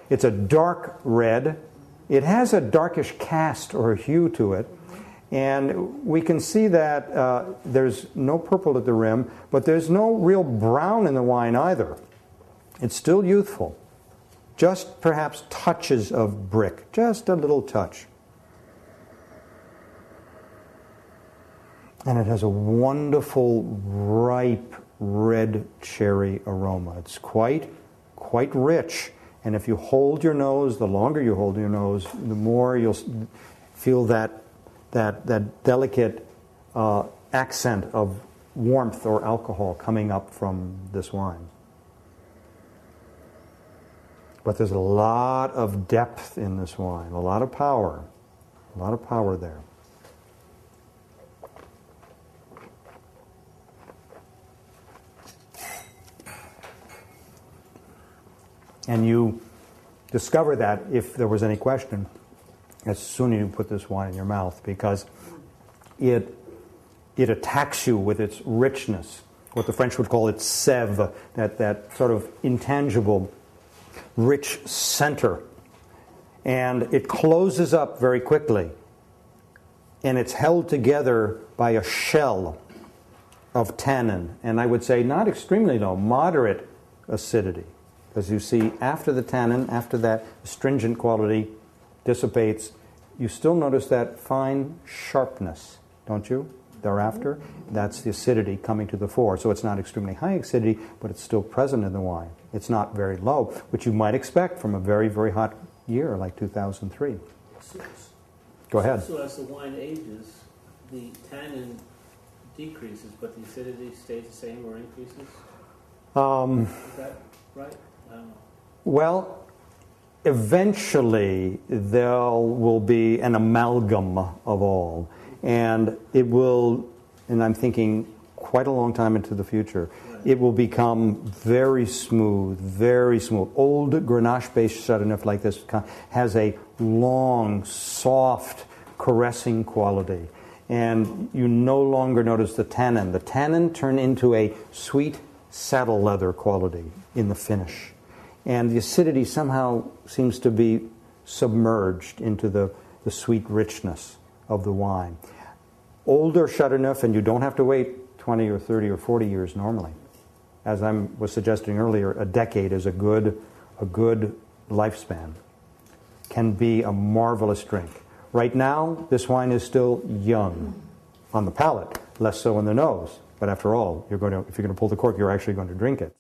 It's a dark red. It has a darkish cast or hue to it. And we can see that there's no purple at the rim, but there's no real brown in the wine either. It's still youthful. Just perhaps touches of brick, just a little touch. And it has a wonderful, ripe, red cherry aroma. It's quite rich. And if you hold your nose, the longer you hold your nose, the more you'll feel that delicate accent of warmth or alcohol coming up from this wine. But there's a lot of depth in this wine, a lot of power there. And you discover that, if there was any question, as soon as you put this wine in your mouth, because it attacks you with its richness, what the French would call its sève, that sort of intangible, rich center. And it closes up very quickly. And it's held together by a shell of tannin. And I would say not extremely low, moderate acidity. As you see, after the tannin, after that astringent quality dissipates, you still notice that fine sharpness, don't you? Thereafter, that's the acidity coming to the fore. So it's not extremely high acidity, but it's still present in the wine. It's not very low, which you might expect from a very, very hot year like 2003. Go ahead. So as the wine ages, the tannin decreases, but the acidity stays the same or increases? Is that right? I don't know. Well, eventually there will be an amalgam of all. And it will, and I'm thinking quite a long time into the future, it will become very smooth, very smooth. Old Grenache-based ChateauNeuf like this has a long, soft, caressing quality. And you no longer notice the tannin. The tannin turn into a sweet saddle leather quality in the finish. And the acidity somehow seems to be submerged into the sweet richness of the wine. Older Chateauneuf, and you don't have to wait 20 or 30 or 40 years normally. As I was suggesting earlier, a decade is a good lifespan. Can be a marvelous drink. Right now, this wine is still young on the palate, less so in the nose. But after all, if you're going to pull the cork, you're actually going to drink it.